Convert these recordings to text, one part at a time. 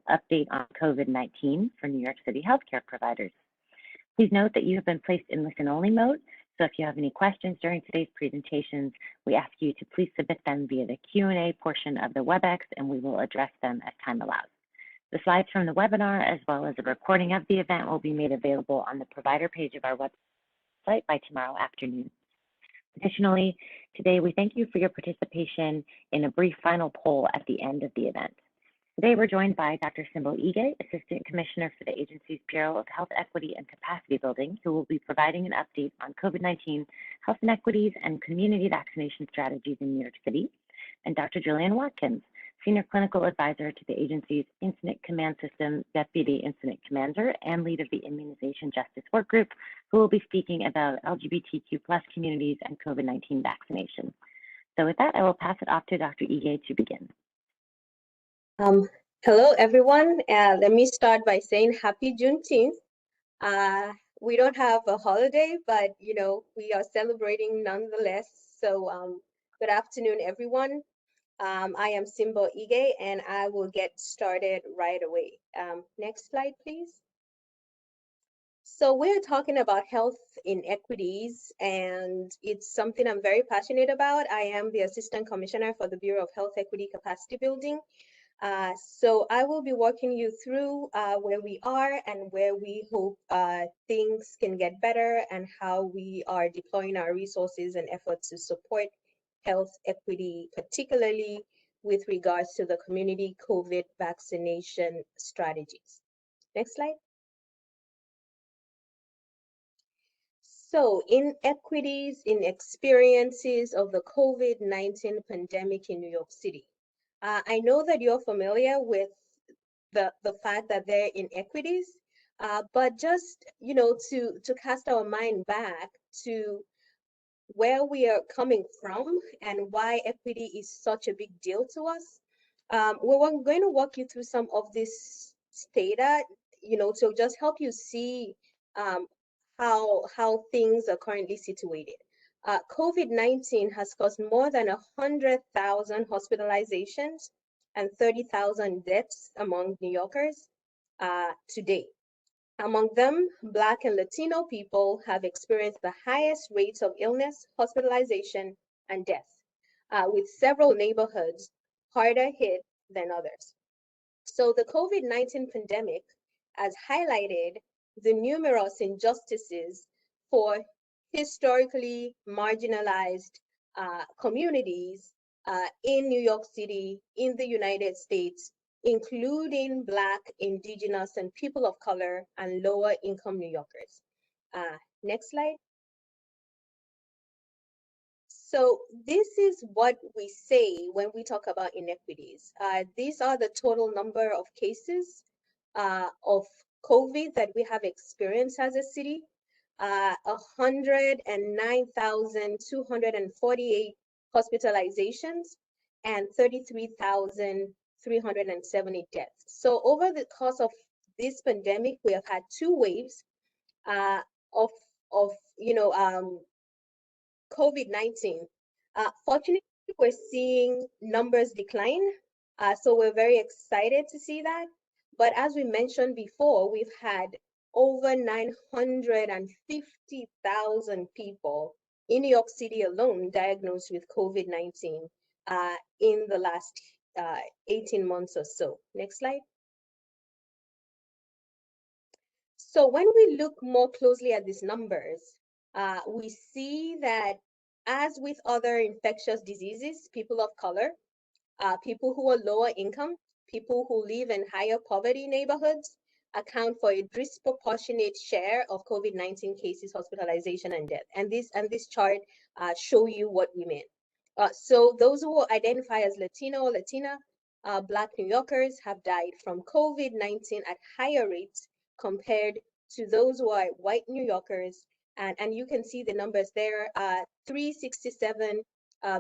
update on COVID-19 for New York City healthcare providers. Please note that you have been placed in listen-only mode, so if you have any questions during today's presentations, we ask you to please submit them via the Q&A portion of the WebEx, and we will address them as time allows. The slides from the webinar, as well as a recording of the event, will be made available on the provider page of our website by tomorrow afternoon. Additionally, today we thank you for your participation in a brief final poll at the end of the event. Today we're joined by Dr. Simbo Ige, Assistant Commissioner for the agency's Bureau of Health Equity and Capacity Building, who will be providing an update on COVID-19 health inequities and community vaccination strategies in New York City, and Dr. Julian Watkins, Senior Clinical Advisor to the agency's Incident Command System Deputy Incident Commander and lead of the Immunization Justice Work Group, who will be speaking about LGBTQ+ communities and COVID-19 vaccination. So with that, I will pass it off to Dr. Ige to begin. Hello, everyone. Let me start by saying happy Juneteenth. We don't have a holiday, but we are celebrating nonetheless. So good afternoon, everyone. I am Simbo Ige, and I will get started right away. Next slide, please. So we're talking about health inequities, and it's something I'm very passionate about. I am the Assistant Commissioner for the Bureau of Health Equity Capacity Building. So I will be walking you through where we are and where we hope things can get better and how we are deploying our resources and efforts to support health equity, particularly with regards to the community COVID vaccination strategies. Next slide. So inequities in experiences of the COVID-19 pandemic in New York City. I know that you're familiar with the fact that there are inequities, but just to cast our mind back to where we are coming from and why equity is such a big deal to us. We're going to walk you through some of this data, to just help you see how things are currently situated. COVID-19 has caused more than 100,000 hospitalizations and 30,000 deaths among New Yorkers to date. Among them, Black and Latino people have experienced the highest rates of illness, hospitalization, and death, with several neighborhoods harder hit than others. So the COVID-19 pandemic has highlighted the numerous injustices for historically marginalized communities in New York City, in the United States, including Black, Indigenous, and people of color and lower income New Yorkers. Next slide. So this is what we say when we talk about inequities. These are the total number of cases of COVID that we have experienced as a city. 109,248 hospitalizations and 33,370 deaths. So over the course of this pandemic, we have had two waves of COVID-19. Fortunately, we're seeing numbers decline, so we're very excited to see that. But as we mentioned before, we've had over 950,000 people in New York City alone diagnosed with COVID-19 in the last 18 months or so. Next slide. So when we look more closely at these numbers, we see that as with other infectious diseases, people of color, people who are lower income, people who live in higher poverty neighborhoods account for a disproportionate share of COVID-19 cases, hospitalization, and death. And this chart show you what we mean. So those who identify as Latino or Latina, Black New Yorkers have died from COVID-19 at higher rates compared to those who are white New Yorkers. And you can see the numbers there, 367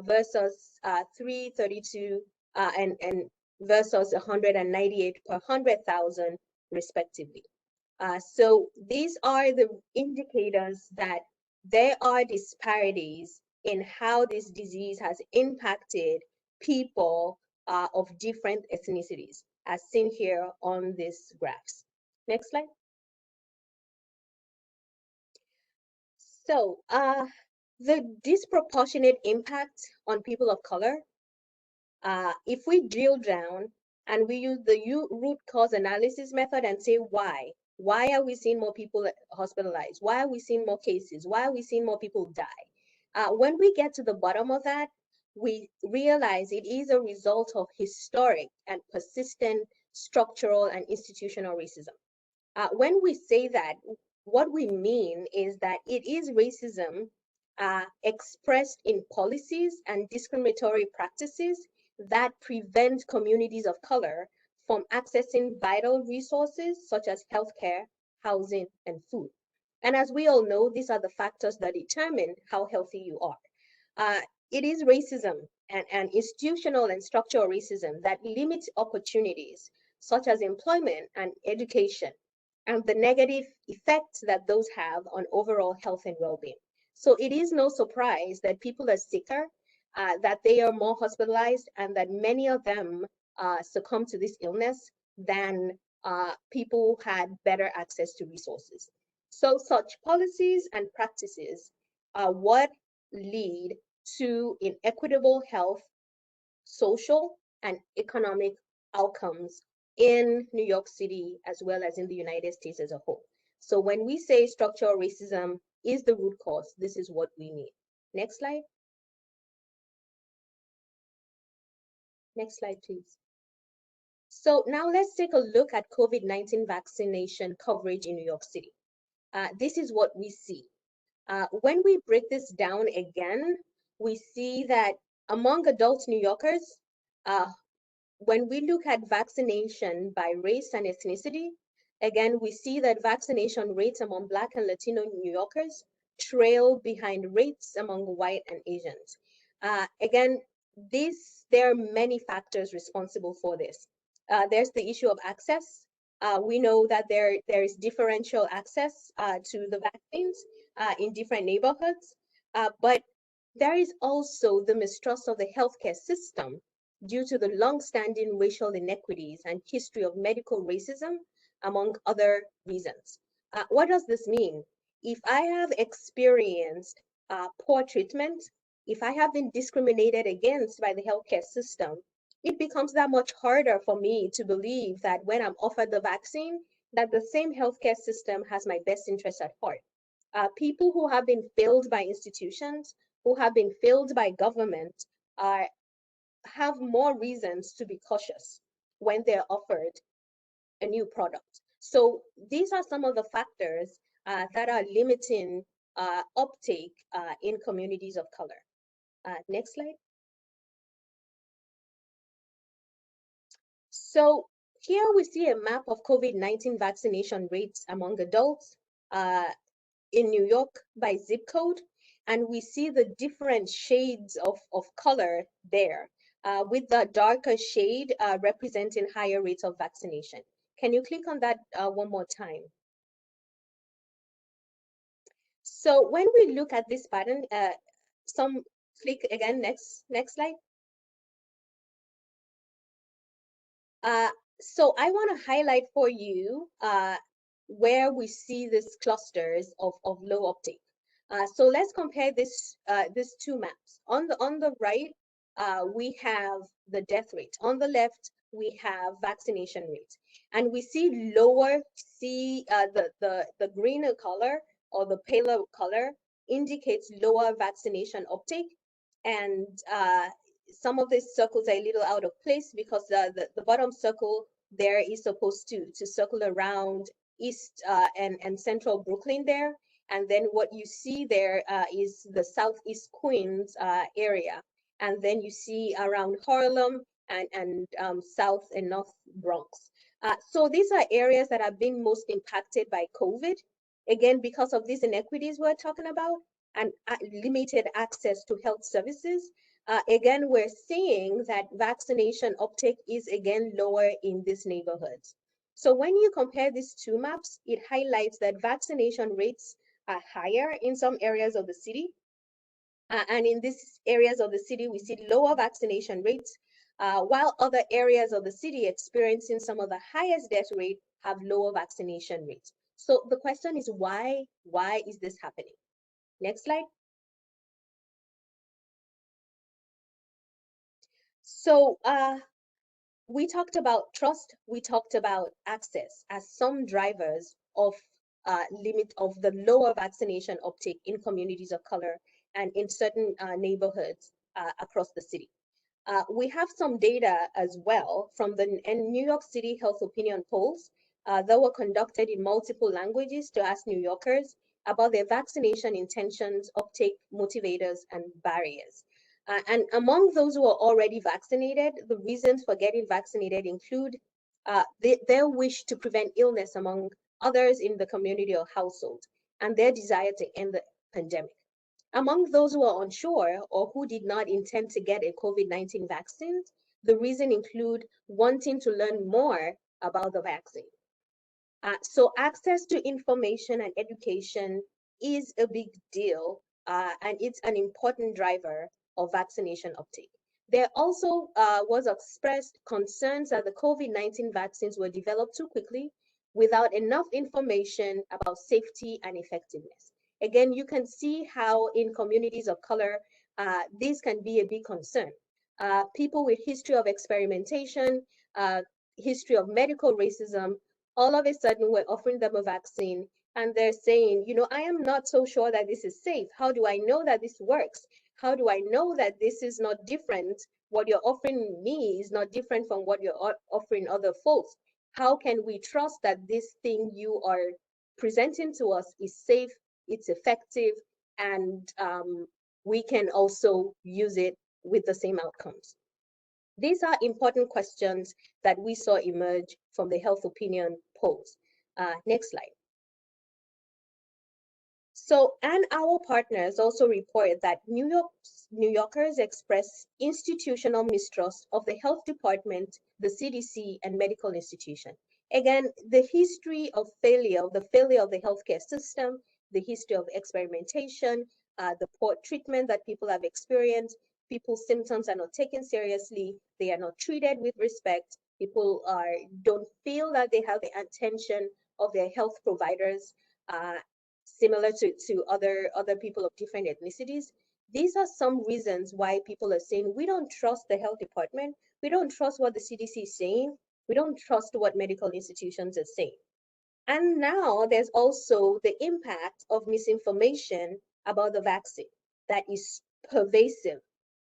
versus 332 and versus 198 per 100,000 respectively. So these are the indicators that there are disparities in how this disease has impacted people of different ethnicities. as seen here on these graphs. Next slide. So the disproportionate impact on people of color, if we drill down and we use the root cause analysis method and say why are we seeing more people hospitalized? Why are we seeing more cases? Why are we seeing more people die? When we get to the bottom of that, we realize it is a result of historic and persistent structural and institutional racism. When we say that, what we mean is that it is racism expressed in policies and discriminatory practices that prevent communities of color from accessing vital resources such as healthcare, housing, and food. And as we all know, these are the factors that determine how healthy you are. It is racism and institutional and structural racism that limits opportunities such as employment and education, and the negative effects that those have on overall health and well-being. So it is no surprise that people are sicker, that they are more hospitalized, and that many of them succumb to this illness than people who had better access to resources. So such policies and practices are what lead to inequitable health, social, and economic outcomes in New York City as well as in the United States as a whole. So when we say structural racism is the root cause, this is what we mean. Next slide. Next slide, please. So now let's take a look at COVID-19 vaccination coverage in New York City. This is what we see. When we break this down again, we see that among adult New Yorkers, when we look at vaccination by race and ethnicity, again, we see that vaccination rates among Black and Latino New Yorkers trail behind rates among white and Asians. Again, there are many factors responsible for this. There's the issue of access. We know that there is differential access to the vaccines in different neighborhoods, but there is also the mistrust of the healthcare system due to the long-standing racial inequities and history of medical racism, among other reasons. What does this mean? If I have experienced poor treatment, if I have been discriminated against by the healthcare system, it becomes that much harder for me to believe that when I'm offered the vaccine, that the same healthcare system has my best interest at heart. People who have been failed by institutions, who have been failed by government, have more reasons to be cautious when they're offered a new product. So these are some of the factors that are limiting uptake in communities of color. Next slide. So here we see a map of COVID-19 vaccination rates among adults in New York by zip code, and we see the different shades of color there, with the darker shade representing higher rates of vaccination. Can you click on that one more time? So when we look at this pattern, click again, next slide. So I want to highlight for you where we see these clusters of low uptake. So let's compare these two maps. On the right, we have the death rate. On the left, we have vaccination rate, and we see lower. The greener color or the paler color indicates lower vaccination uptake, and some of these circles are a little out of place because the bottom circle there is supposed to circle around East and Central Brooklyn there. And then what you see there is the Southeast Queens area. And then you see around Harlem and South and North Bronx. So these are areas that are being most impacted by COVID, again, because of these inequities we're talking about and limited access to health services. Again, we're seeing that vaccination uptake is again lower in these neighborhoods. So when you compare these two maps, it highlights that vaccination rates are higher in some areas of the city. And in these areas of the city, we see lower vaccination rates. while other areas of the city experiencing some of the highest death rate have lower vaccination rates. So the question is why? Why is this happening? Next slide. So we talked about trust, we talked about access as some drivers of limit of the lower vaccination uptake in communities of color and in certain neighborhoods across the city. We have some data as well from the New York City Health Opinion polls that were conducted in multiple languages to ask New Yorkers about their vaccination intentions, uptake, motivators, and barriers. And among those who are already vaccinated, the reasons for getting vaccinated include their wish to prevent illness among others in the community or household, and their desire to end the pandemic. Among those who are unsure or who did not intend to get a COVID-19 vaccine, the reason include wanting to learn more about the vaccine. So access to information and education is a big deal, and it's an important driver of vaccination uptake. There also was expressed concerns that the COVID-19 vaccines were developed too quickly without enough information about safety and effectiveness. Again, you can see how in communities of color, this can be a big concern. People with history of experimentation, history of medical racism, all of a sudden we're offering them a vaccine and they're saying, you know, I am not so sure that this is safe. How do I know that this works? How do I know that this is not different? What you're offering me is not different from what you're offering other folks. How can we trust that this thing you are presenting to us is safe, it's effective, and we can also use it with the same outcomes? These are important questions that we saw emerge from the health opinion polls. Next slide. So, and our partners also report that New Yorkers express institutional mistrust of the health department, the CDC, and medical institution. Again, the history of failure, the failure of the healthcare system, the history of experimentation, the poor treatment that people have experienced, people's symptoms are not taken seriously, they are not treated with respect, people don't feel that they have the attention of their health providers, similar to other people of different ethnicities. These are some reasons why people are saying we don't trust the health department, we don't trust what the CDC is saying, we don't trust what medical institutions are saying. And now there's also the impact of misinformation about the vaccine that is pervasive.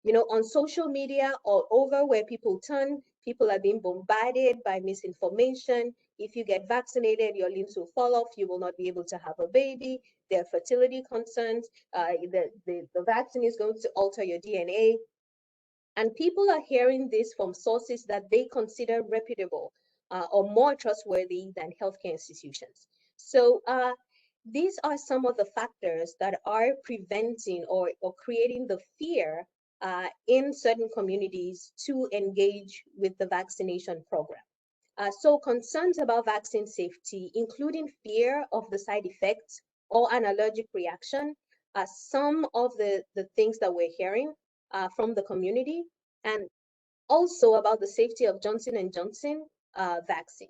You know, on social media all over where people turn, people are being bombarded by misinformation. If you get vaccinated, your limbs will fall off, you will not be able to have a baby. There are fertility concerns. The vaccine is going to alter your DNA. And people are hearing this from sources that they consider reputable or more trustworthy than healthcare institutions. So these are some of the factors that are preventing or creating the fear in certain communities to engage with the vaccination program. So concerns about vaccine safety, including fear of the side effects or an allergic reaction, are some of the things that we're hearing from the community, and also about the safety of Johnson & Johnson vaccine.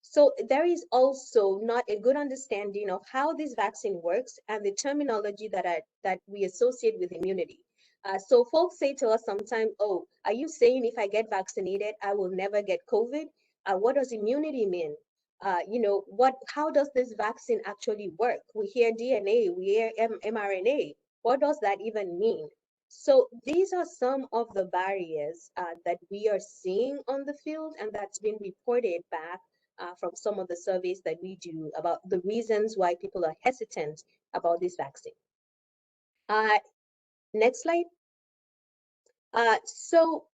So there is also not a good understanding of how this vaccine works and the terminology that we associate with immunity. So folks say to us sometimes, oh, are you saying if I get vaccinated, I will never get COVID? What does immunity mean? You know, how does this vaccine actually work? We hear DNA, we hear mRNA. What does that even mean? So these are some of the barriers that we are seeing on the field, and that's been reported back from some of the surveys that we do about the reasons why people are hesitant about this vaccine. Next slide. So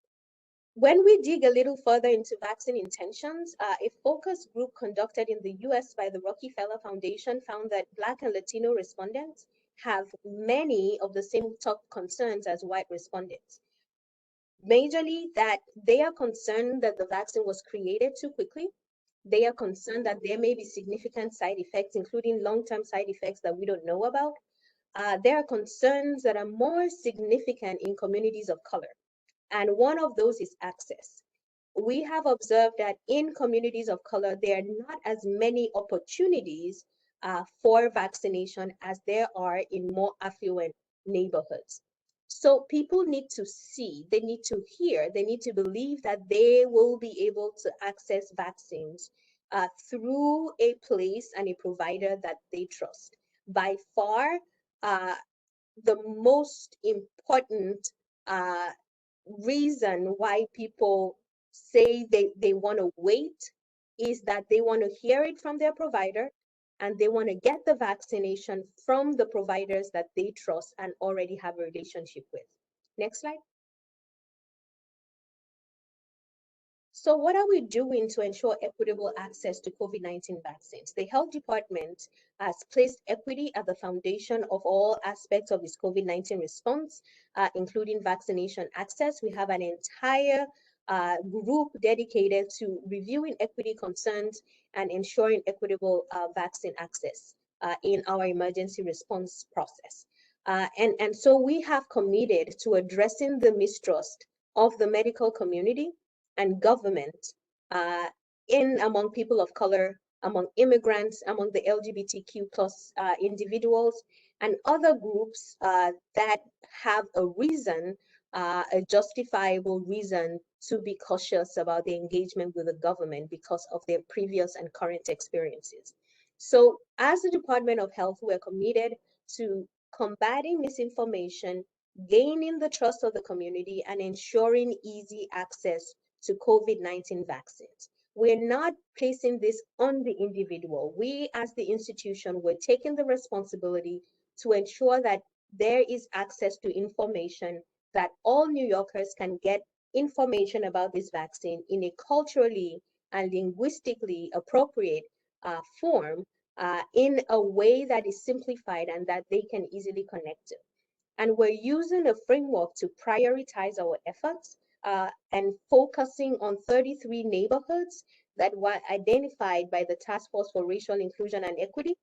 when we dig a little further into vaccine intentions, a focus group conducted in the US by the Rockefeller Foundation found that Black and Latino respondents have many of the same top concerns as white respondents. Majorly that they are concerned that the vaccine was created too quickly. They are concerned that there may be significant side effects, including long-term side effects that we don't know about. There are concerns that are more significant in communities of color. And one of those is access. We have observed that in communities of color, there are not as many opportunities for vaccination as there are in more affluent neighborhoods. So people need to see, they need to hear, they need to believe that they will be able to access vaccines through a place and a provider that they trust. By far, uh, the most important uh, reason why people say they want to wait is that they want to hear it from their provider and they want to get the vaccination from the providers that they trust and already have a relationship with. Next slide. So what are we doing to ensure equitable access to COVID-19 vaccines? The health department has placed equity at the foundation of all aspects of this COVID-19 response, including vaccination access. We have an entire group dedicated to reviewing equity concerns and ensuring equitable vaccine access in our emergency response process. And so we have committed to addressing the mistrust of the medical community and government in among people of color, among immigrants, among the LGBTQ plus individuals, and other groups that have a reason, a justifiable reason to be cautious about the engagement with the government because of their previous and current experiences. So as the Department of Health, we're committed to combating misinformation, gaining the trust of the community, and ensuring easy access to COVID-19 vaccines. We're not placing this on the individual. We, as the institution, we're taking the responsibility to ensure that there is access to information, that all New Yorkers can get information about this vaccine in a culturally and linguistically appropriate form in a way that is simplified and that they can easily connect to. And we're using a framework to prioritize our efforts and focusing on 33 neighborhoods that were identified by the Task Force for Racial Inclusion and Equity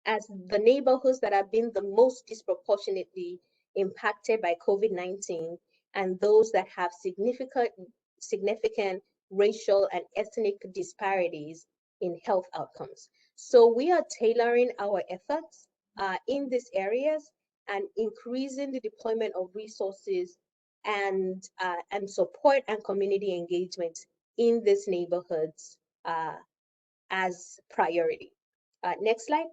as the neighborhoods that have been the most disproportionately impacted by COVID-19 and those that have significant racial and ethnic disparities in health outcomes. So we are tailoring our efforts in these areas and increasing the deployment of resources and support and community engagement in these neighborhoods as priority. Next slide.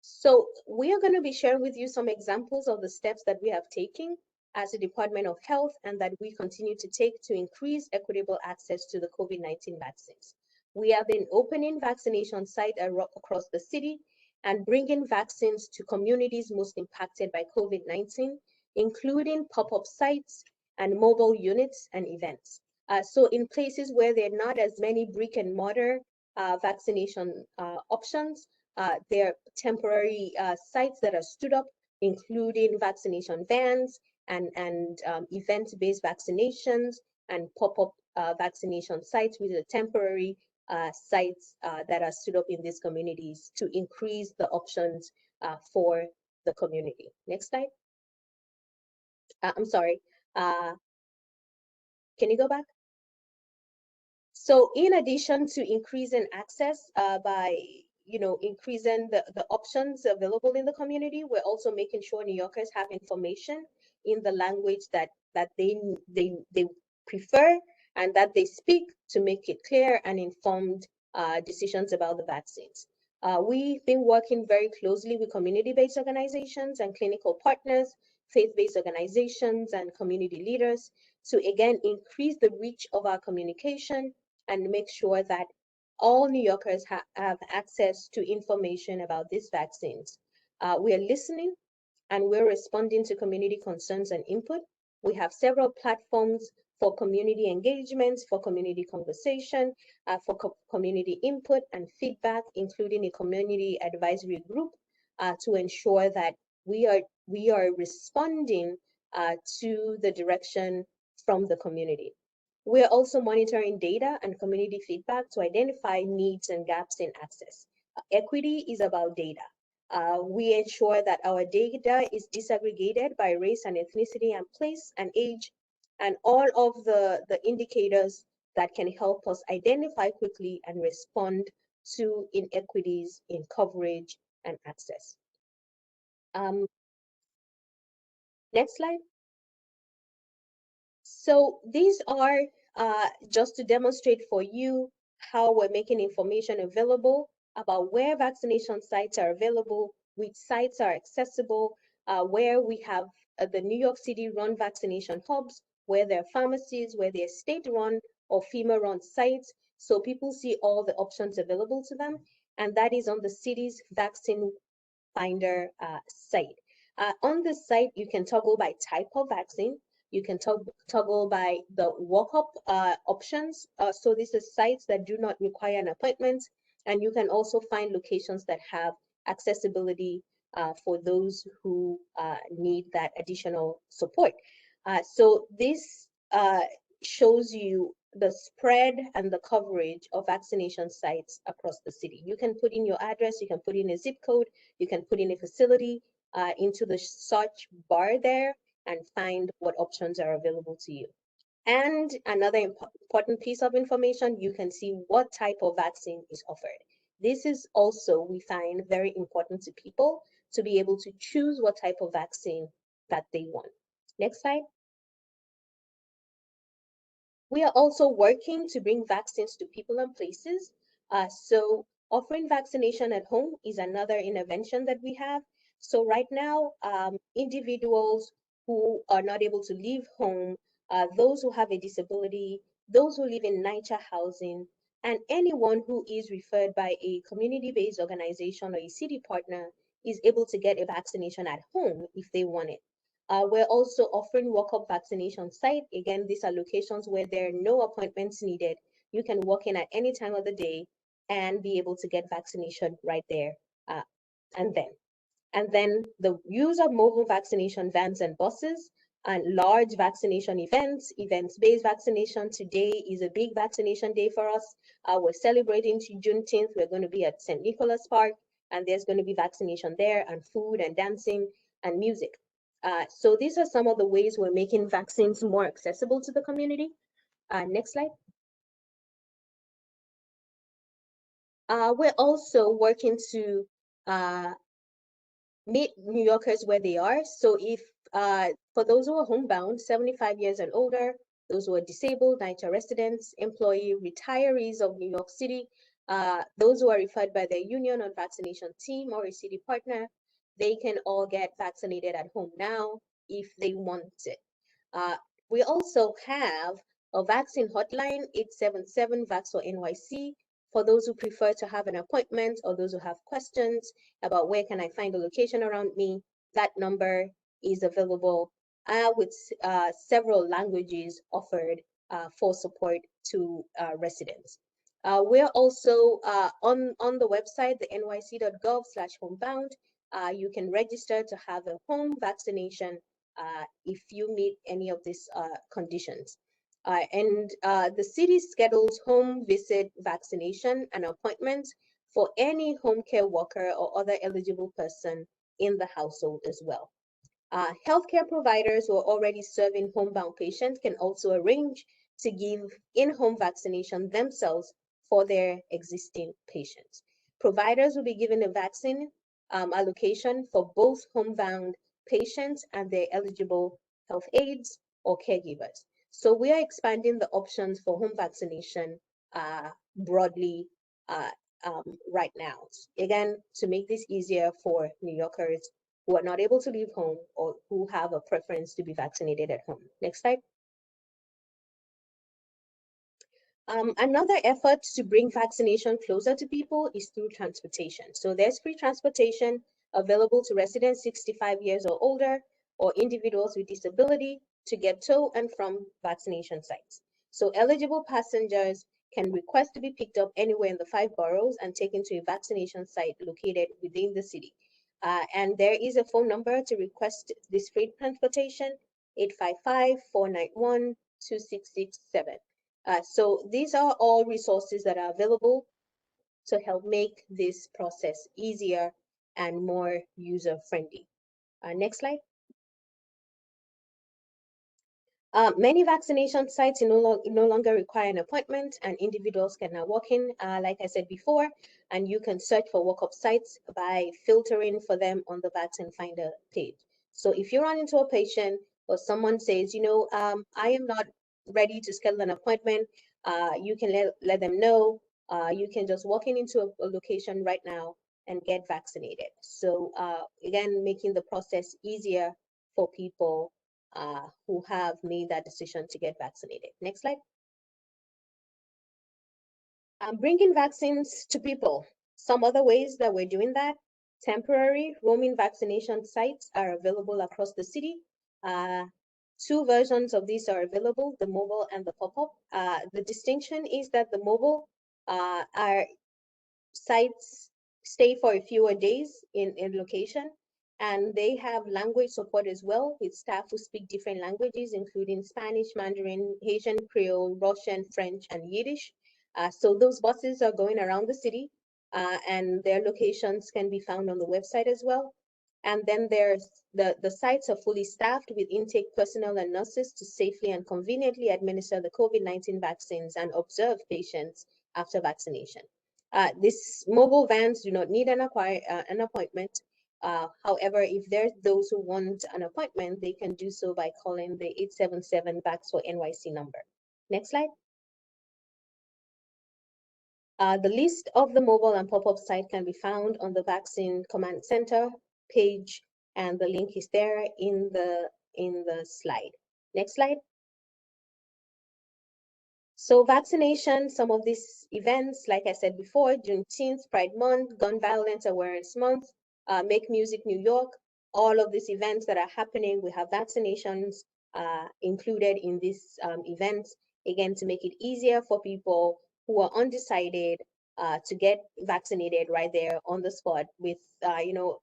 So we are going to be sharing with you some examples of the steps that we have taken as a Department of Health and that we continue to take to increase equitable access to the COVID-19 vaccines. We have been opening vaccination sites across the city and bringing vaccines to communities most impacted by COVID-19, including pop-up sites and mobile units and events. So in places where there are not as many brick and mortar vaccination options, there are temporary sites that are stood up, including vaccination vans and event-based vaccinations and pop-up vaccination sites with the temporary sites that are stood up in these communities to increase the options for the community. Next slide. I'm sorry. Can you go back? So in addition to increasing access by increasing the options available in the community, we're also making sure New Yorkers have information in the language that they prefer and that they speak to make it clear and informed decisions about the vaccines. We've been working very closely with community-based organizations and clinical partners, faith-based organizations and community leaders to again increase the reach of our communication and make sure that all New Yorkers have access to information about these vaccines. We are listening and we're responding to community concerns and input. We have several platforms for community engagements, for community conversation, for community input and feedback, including a community advisory group to ensure that we are responding to the direction from the community. We are also monitoring data and community feedback to identify needs and gaps in access. Equity is about data. We ensure that our data is disaggregated by race and ethnicity and place and age, and all of the indicators that can help us identify quickly and respond to inequities in coverage and access. Next slide. So these are just to demonstrate for you how we're making information available about where vaccination sites are available, which sites are accessible, where we have the New York City run vaccination hubs, where there are pharmacies, where there are state-run or FEMA-run sites. So people see all the options available to them. And that is on the city's vaccine finder site. On this site, you can toggle by type of vaccine. You can toggle by the walk-up options. So these are sites that do not require an appointment. And you can also find locations that have accessibility for those who need that additional support. So this shows you the spread and the coverage of vaccination sites across the city. You can put in your address, you can put in a zip code, you can put in a facility into the search bar there and find what options are available to you. And another important piece of information, you can see what type of vaccine is offered. This is also, we find, very important to people to be able to choose what type of vaccine that they want. Next slide. We are also working to bring vaccines to people and places. So offering vaccination at home is another intervention that we have. So right now, individuals who are not able to leave home, those who have a disability, those who live in NYCHA housing, and anyone who is referred by a community-based organization or a city partner is able to get a vaccination at home if they want it. We're also offering walk-up vaccination site. Again, these are locations where there are no appointments needed. You can walk in at any time of the day and be able to get vaccination right there and then. And then the use of mobile vaccination vans and buses and large vaccination events, events-based vaccination. Today is a big vaccination day for us. We're celebrating Juneteenth. We're going to be at St. Nicholas Park, and there's going to be vaccination there, and food and dancing and music. So these are some of the ways we're making vaccines more accessible to the community. Next slide. We're also working to meet New Yorkers where they are. So if for those who are homebound, 75 years and older, those who are disabled, NYCHA residents, employee, retirees of New York City, those who are referred by their union or vaccination team or a city partner, they can all get vaccinated at home now if they want it. We also have a vaccine hotline, 877 Vax or NYC, for those who prefer to have an appointment or those who have questions about where can I find a location around me. That number is available with several languages offered for support to residents. We're also on the website, the nyc.gov/homebound. You can register to have a home vaccination if you meet any of these conditions. And the city schedules home visit vaccination and appointments for any home care worker or other eligible person in the household as well. Healthcare providers who are already serving homebound patients can also arrange to give in-home vaccination themselves for their existing patients. Providers will be given a vaccine allocation for both homebound patients and their eligible health aides or caregivers. So we are expanding the options for home vaccination broadly right now. Again, to make this easier for New Yorkers who are not able to leave home or who have a preference to be vaccinated at home. Next slide. Another effort to bring vaccination closer to people is through transportation. So there's free transportation available to residents 65 years or older or individuals with disability to get to and from vaccination sites. So eligible passengers can request to be picked up anywhere in the 5 boroughs and taken to a vaccination site located within the city. And there is a phone number to request this free transportation, 855-491-2667. So these are all resources that are available to help make this process easier and more user-friendly. Next slide. Many vaccination sites no longer require an appointment, and individuals can now walk in, like I said before, and you can search for walk-up sites by filtering for them on the Vaccine Finder page. So if you run into a patient or someone says, I am not ready to schedule an appointment, you can let them know. You can just walk into a location right now and get vaccinated. So again, making the process easier for people who have made that decision to get vaccinated. Next slide. Bringing vaccines to people. Some other ways that we're doing that: temporary roaming vaccination sites are available across the city. Two versions of these are available, the mobile and the pop-up. The distinction is that the mobile are sites stay for a fewer days in location, and they have language support as well, with staff who speak different languages, including Spanish, Mandarin, Haitian Creole, Russian, French, and Yiddish. So those buses are going around the city, and their locations can be found on the website as well. And then there's the sites are fully staffed with intake personnel and nurses to safely and conveniently administer the COVID-19 vaccines and observe patients after vaccination. These mobile vans do not need an appointment. However, if there's those who want an appointment, they can do so by calling the 877 VAX for NYC number. Next slide. The list of the mobile and pop-up site can be found on the Vaccine Command Center page, and the link is there in the slide. Next slide. So vaccination, some of these events, like I said before, Juneteenth, Pride Month, Gun Violence Awareness Month, Make Music New York, all of these events that are happening, we have vaccinations included in these events, again, to make it easier for people who are undecided to get vaccinated right there on the spot with,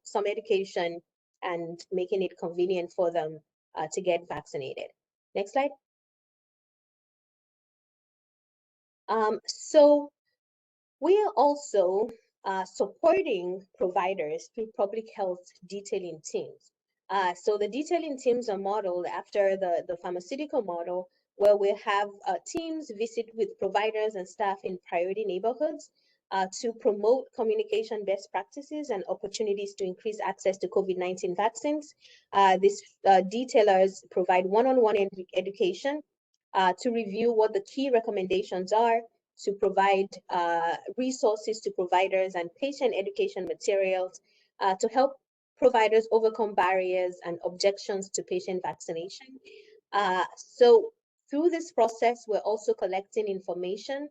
some education and making it convenient for them to get vaccinated. Next slide. So we are also supporting providers through public health detailing teams. So the detailing teams are modeled after the pharmaceutical model, where we have teams visit with providers and staff in priority neighborhoods to promote communication best practices and opportunities to increase access to COVID-19 vaccines. These detailers provide one-on-one education to review what the key recommendations are, to provide resources to providers and patient education materials to help providers overcome barriers and objections to patient vaccination. So through this process, we're also collecting information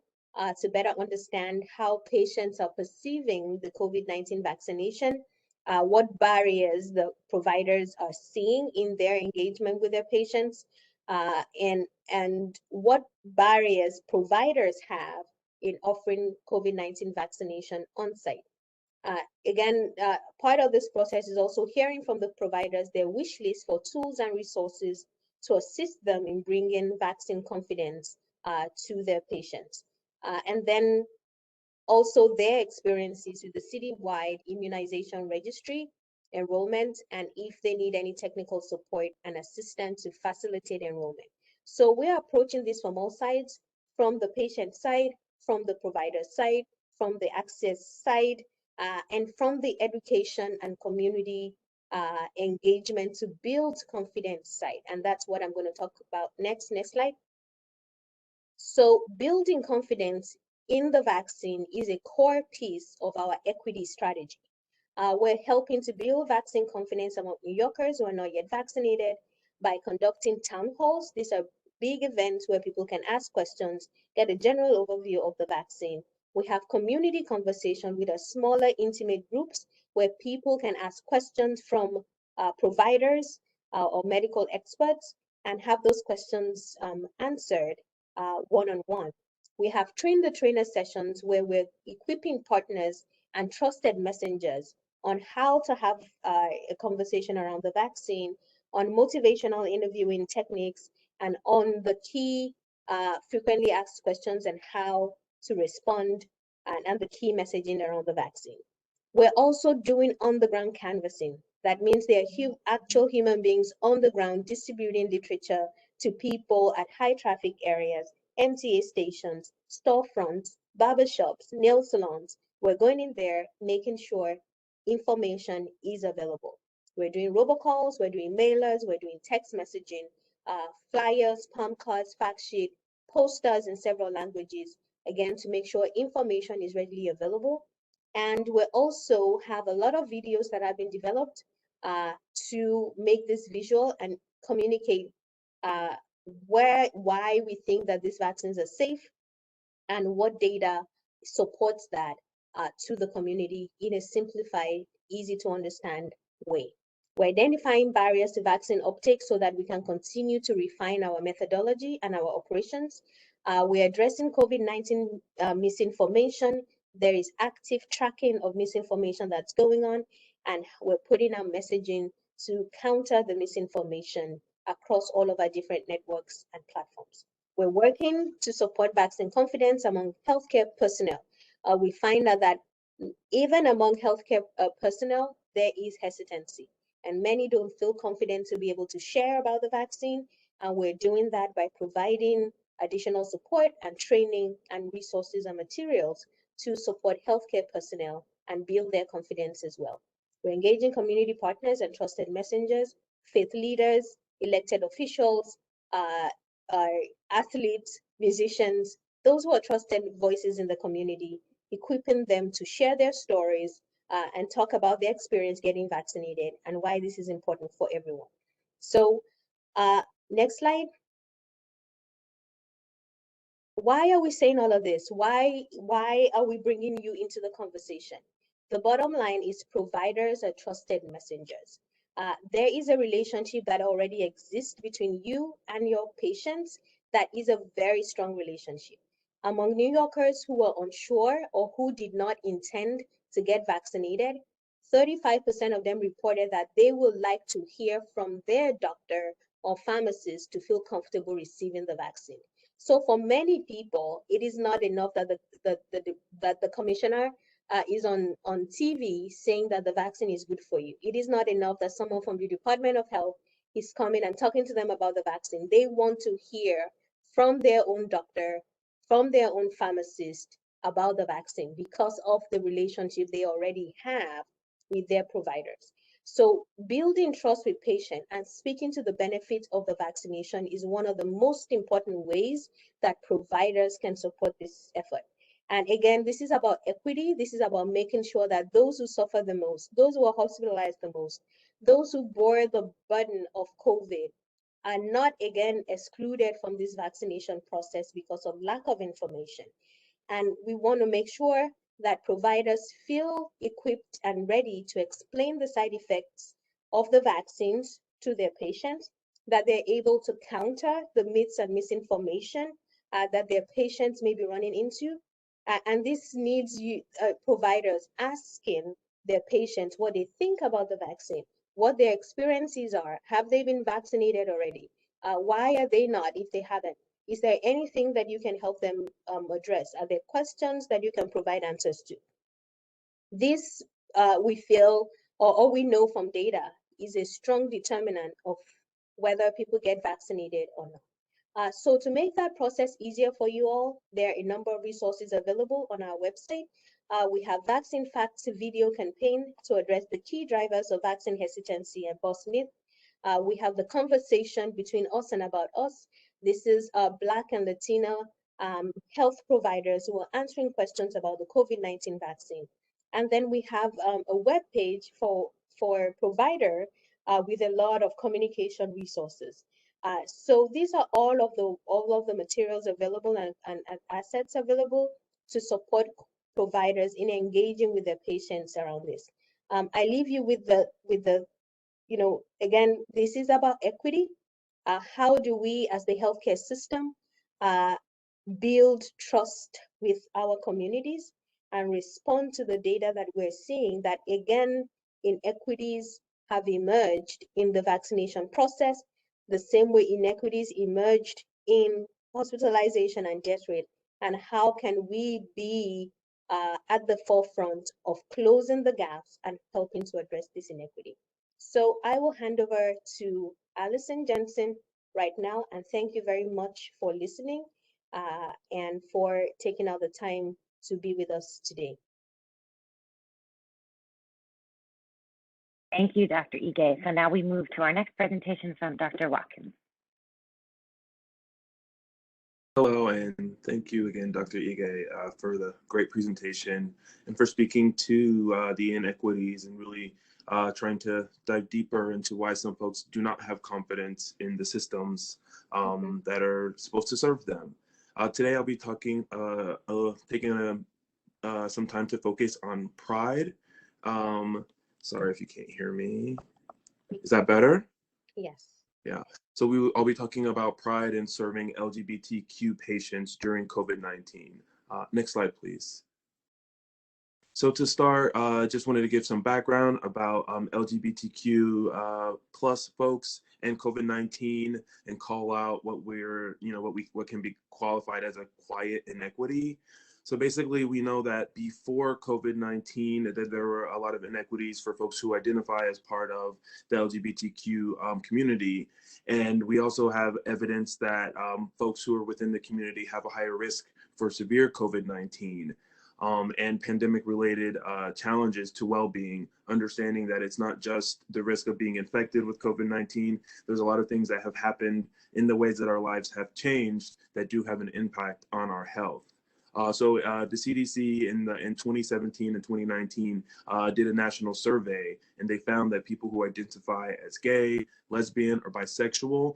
to better understand how patients are perceiving the COVID-19 vaccination, what barriers the providers are seeing in their engagement with their patients, and what barriers providers have in offering COVID-19 vaccination on site. Again, part of this process is also hearing from the providers their wish list for tools and resources to assist them in bringing vaccine confidence to their patients. And then also their experiences with the citywide immunization registry, enrollment, and if they need any technical support and assistance to facilitate enrollment. So we're approaching this from all sides, from the patient side, from the provider side, from the access side, and from the education and community engagement to build confidence side. And that's what I'm going to talk about next. Next slide. So building confidence in the vaccine is a core piece of our equity strategy. We're helping to build vaccine confidence among New Yorkers who are not yet vaccinated by conducting town halls. These are big events where people can ask questions, get a general overview of the vaccine. We have community conversation with our smaller, intimate groups where people can ask questions from providers or medical experts and have those questions answered one-on-one. We have train the trainer sessions where we're equipping partners and trusted messengers on how to have a conversation around the vaccine, on motivational interviewing techniques, and on the key frequently asked questions and how to respond, and the key messaging around the vaccine. We're also doing on-the-ground canvassing. That means there are actual human beings on the ground distributing literature to people at high traffic areas, MTA stations, storefronts, barbershops, nail salons. We're going in there, making sure information is available. We're doing robocalls, we're doing mailers, we're doing text messaging, flyers, palm cards, fact sheet, posters in several languages, again, to make sure information is readily available. And we also have a lot of videos that have been developed to make this visual and communicate why we think that these vaccines are safe and what data supports that to the community in a simplified, easy to understand way. We're identifying barriers to vaccine uptake so that we can continue to refine our methodology and our operations. We're addressing COVID-19 misinformation. There is active tracking of misinformation that's going on, and we're putting our messaging to counter the misinformation across all of our different networks and platforms. We're working to support vaccine confidence among healthcare personnel. We find that even among healthcare personnel, there is hesitancy, and many don't feel confident to be able to share about the vaccine. And we're doing that by providing additional support and training and resources and materials to support healthcare personnel and build their confidence as well. We're engaging community partners and trusted messengers, faith leaders, elected officials, athletes, musicians, those who are trusted voices in the community, equipping them to share their stories and talk about their experience getting vaccinated and why this is important for everyone. So next slide. Why are we saying all of this? Why are we bringing you into the conversation? The bottom line is providers are trusted messengers. There is a relationship that already exists between you and your patients that is a very strong relationship. Among New Yorkers who were unsure or who did not intend to get vaccinated, 35% of them reported that they would like to hear from their doctor or pharmacist to feel comfortable receiving the vaccine. So for many people, it is not enough that the commissioner is on TV saying that the vaccine is good for you. It is not enough that someone from the Department of Health is coming and talking to them about the vaccine. They want to hear from their own doctor, from their own pharmacist about the vaccine because of the relationship they already have with their providers. So building trust with patients and speaking to the benefits of the vaccination is one of the most important ways that providers can support this effort. And again, this is about equity. This is about making sure that those who suffer the most, those who are hospitalized the most, those who bore the burden of COVID are not again excluded from this vaccination process because of lack of information. And we want to make sure that providers feel equipped and ready to explain the side effects of the vaccines to their patients, that they're able to counter the myths and misinformation that their patients may be running into. And this needs providers asking their patients what they think about the vaccine, what their experiences are. Have they been vaccinated already? Why are they not if they haven't? Is there anything that you can help them address? Are there questions that you can provide answers to? This, we feel, or we know from data, is a strong determinant of whether people get vaccinated or not. So to make that process easier for you all, there are a number of resources available on our website. We have Vaccine Facts video campaign to address the key drivers of vaccine hesitancy and false myth. We have the conversation between us and about us. This is Black and Latino health providers who are answering questions about the COVID-19 vaccine. And then we have a web page for provider with a lot of communication resources. So these are all of the materials available and assets available to support providers in engaging with their patients around this. I leave you with the again, this is about equity. How do we, as the healthcare system, build trust with our communities and respond to the data that we're seeing that, again, inequities have emerged in the vaccination process, the same way inequities emerged in hospitalization and death rate, and how can we be at the forefront of closing the gaps and helping to address this inequity. So I will hand over to Alison Jensen right now, and thank you very much for listening and for taking out the time to be with us today. Thank you, Dr. Ige. So now we move to our next presentation from Dr. Watkins. Hello, and thank you again, Dr. Ige, for the great presentation and for speaking to the inequities and really trying to dive deeper into why some folks do not have confidence in the systems that are supposed to serve them. Today, I'll be talking, taking some time to focus on pride. Sorry if you can't hear me. Is that better? Yes. Yeah. So I'll be talking about pride in serving LGBTQ patients during COVID-19. Next slide, please. So to start, just wanted to give some background about LGBTQ plus folks and COVID-19 and call out what what can be qualified as a quiet inequity. So basically, we know that before COVID-19, that there were a lot of inequities for folks who identify as part of the LGBTQ community. And we also have evidence that folks who are within the community have a higher risk for severe COVID-19 and pandemic-related challenges to well-being, understanding that it's not just the risk of being infected with COVID-19. There's a lot of things that have happened in the ways that our lives have changed that do have an impact on our health. So the CDC in 2017 and 2019 did a national survey, and they found that people who identify as gay, lesbian, or bisexual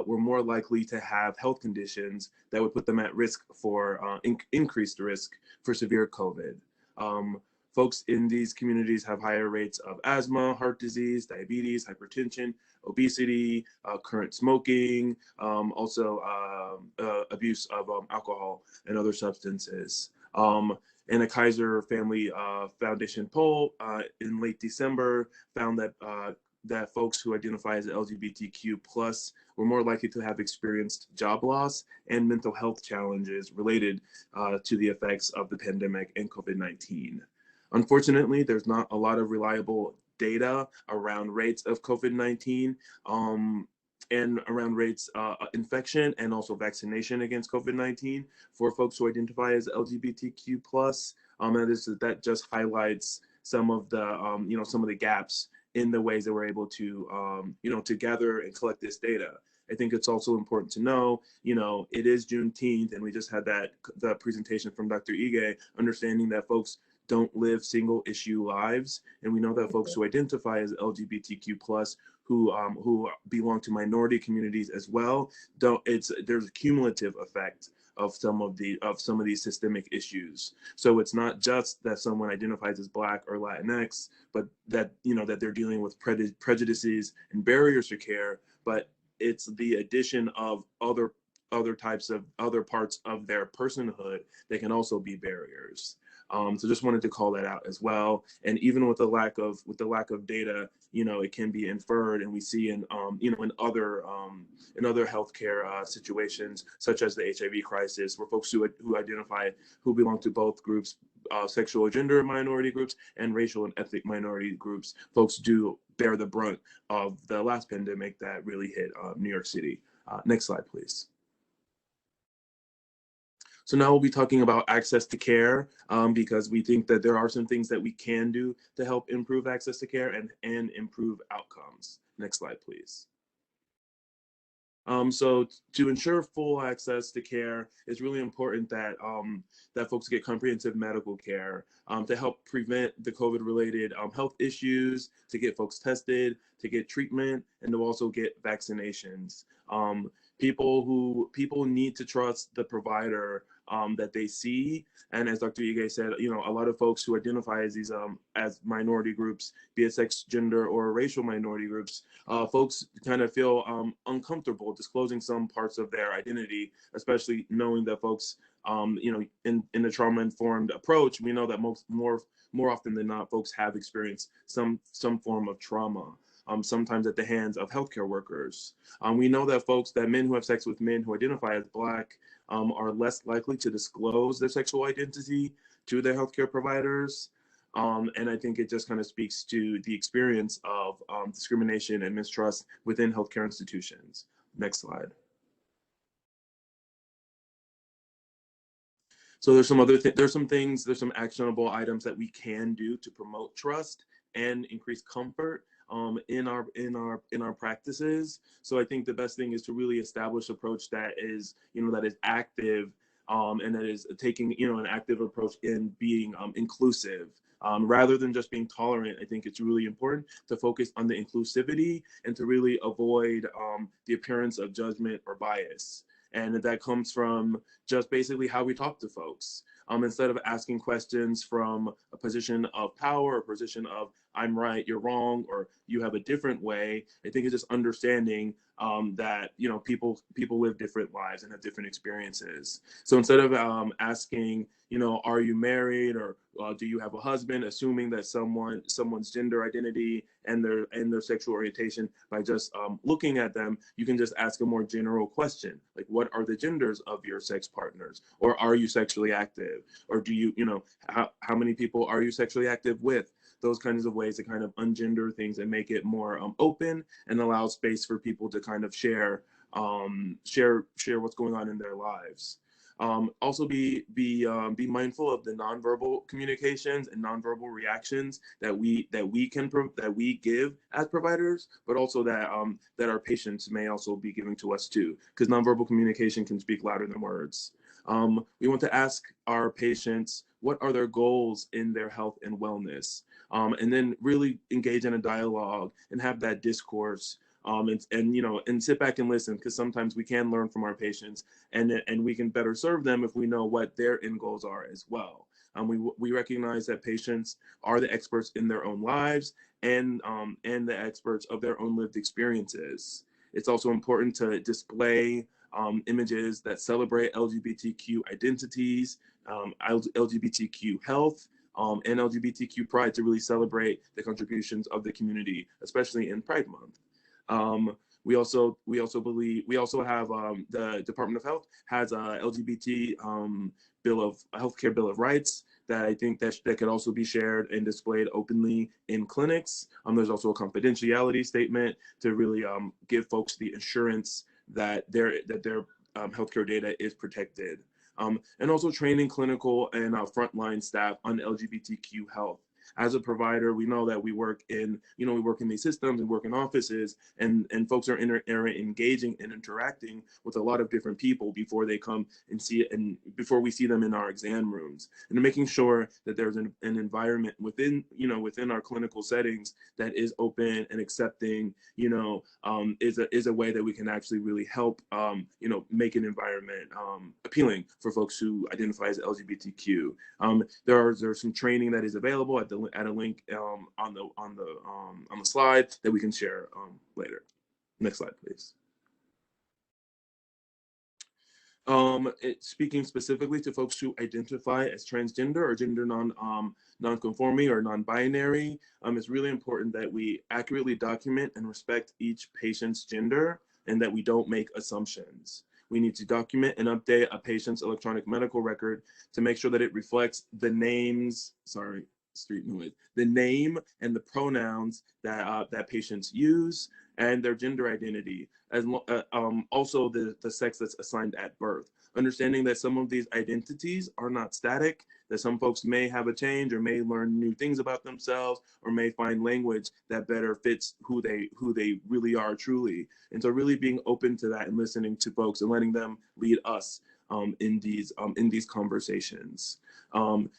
were more likely to have health conditions that would put them at risk for increased risk for severe COVID. Folks in these communities have higher rates of asthma, heart disease, diabetes, hypertension, obesity, current smoking, also abuse of alcohol and other substances. And a Kaiser Family Foundation poll in late December found that that folks who identify as LGBTQ plus were more likely to have experienced job loss and mental health challenges related to the effects of the pandemic and COVID-19. Unfortunately, there's not a lot of reliable data around rates of COVID-19 and around rates infection and also vaccination against COVID-19 for folks who identify as LGBTQ plus. And that just highlights some of the some of the gaps in the ways that we're able to to gather and collect this data. I think it's also important to know, it is Juneteenth, and we just had the presentation from Dr. Ige, understanding that folks don't live single issue lives, and we know that folks who identify as LGBTQ plus who belong to minority communities as well there's a cumulative effect of some of these systemic issues. So it's not just that someone identifies as Black or Latinx, but that that they're dealing with prejudices and barriers to care, but it's the addition of other types of other parts of their personhood that can also be barriers. So just wanted to call that out as well. And even with the lack of data, it can be inferred, and we see in in other healthcare situations, such as the HIV crisis, where folks who belong to both groups, sexual or gender minority groups and racial and ethnic minority groups, folks do bear the brunt of the last pandemic that really hit New York City. Next slide, please. So now we'll be talking about access to care because we think that there are some things that we can do to help improve access to care and improve outcomes. Next slide, please. So to ensure full access to care, it's really important that that folks get comprehensive medical care to help prevent the COVID-related health issues, to get folks tested, to get treatment, and to also get vaccinations. People need to trust the provider that they see, and as Dr. Ige said, a lot of folks who identify as these as minority groups, be it sex, gender, or racial minority groups, folks kind of feel uncomfortable disclosing some parts of their identity, especially knowing that folks, in the trauma-informed approach, we know that more often than not, folks have experienced some form of trauma. sometimes at the hands of healthcare workers. We know that men who have sex with men who identify as Black are less likely to disclose their sexual identity to their healthcare providers. And I think it just kind of speaks to the experience of discrimination and mistrust within healthcare institutions. Next slide. So there's some actionable items that we can do to promote trust and increase comfort in our practices. So I think the best thing is to really establish an approach that is active and that is taking an active approach in being inclusive. Rather than just being tolerant, I think it's really important to focus on the inclusivity and to really avoid the appearance of judgment or bias. And that comes from just basically how we talk to folks. Instead of asking questions from a position of power, a position of I'm right, you're wrong, or you have a different way, I think it's just understanding that people live different lives and have different experiences. So instead of asking, are you married, or do you have a husband, assuming that someone's gender identity and their sexual orientation by just looking at them, you can just ask a more general question, like what are the genders of your sex partners, or are you sexually active, or do you how many people are you sexually active with? Those kinds of ways to kind of ungender things and make it more open and allow space for people to kind of share what's going on in their lives. Also be mindful of the nonverbal communications and nonverbal reactions that we give as providers, but also that our patients may also be giving to us too, because nonverbal communication can speak louder than words. We want to ask our patients what are their goals in their health and wellness, and then really engage in a dialogue and have that discourse. And sit back and listen, because sometimes we can learn from our patients, and we can better serve them if we know what their end goals are as well. We recognize that patients are the experts in their own lives and the experts of their own lived experiences. It's also important to display images that celebrate LGBTQ identities, LGBTQ health, and LGBTQ pride, to really celebrate the contributions of the community, especially in Pride Month. We also have the Department of Health has a LGBT healthcare bill of rights that I think that could also be shared and displayed openly in clinics. There's also a confidentiality statement to really give folks the assurance that their healthcare data is protected. And also training clinical and frontline staff on LGBTQ health. As a provider, we know that we work in these systems and work in offices, and folks are engaging and interacting with a lot of different people before they come and see it, and before we see them in our exam rooms, and making sure that there's an environment within our clinical settings that is open and accepting, is a way that we can actually really help, make an environment appealing for folks who identify as LGBTQ. There's some training that is available at a link on the slide that we can share later. Next slide, please. Speaking specifically to folks who identify as transgender or gender non-conforming or non-binary, it's really important that we accurately document and respect each patient's gender, and that we don't make assumptions. We need to document and update a patient's electronic medical record to make sure that it reflects the names, the name and the pronouns that patients use, and their gender identity, as also the sex that's assigned at birth. Understanding that some of these identities are not static, that some folks may have a change or may learn new things about themselves, or may find language that better fits who they really are truly. And so really being open to that and listening to folks and letting them lead us in these conversations.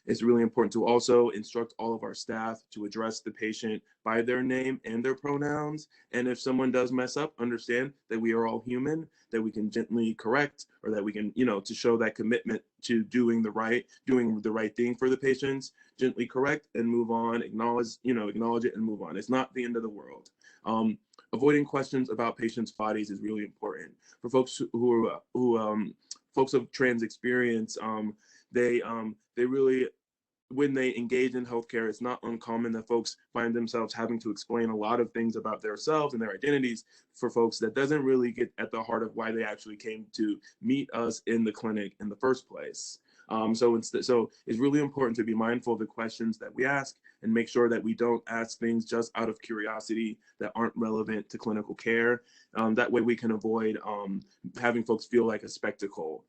It's really important to also instruct all of our staff to address the patient by their name and their pronouns. And if someone does mess up, understand that we are all human, that we can gently correct, or that we can, to show that commitment to doing the right thing for the patients, gently correct and move on, acknowledge it and move on. It's not the end of the world. Avoiding questions about patients' bodies is really important. For folks who folks of trans experience, they really when they engage in healthcare, it's not uncommon that folks find themselves having to explain a lot of things about themselves and their identities for folks that doesn't really get at the heart of why they actually came to meet us in the clinic in the first place. So it's really important to be mindful of the questions that we ask and make sure that we don't ask things just out of curiosity that aren't relevant to clinical care. That way we can avoid having folks feel like a spectacle.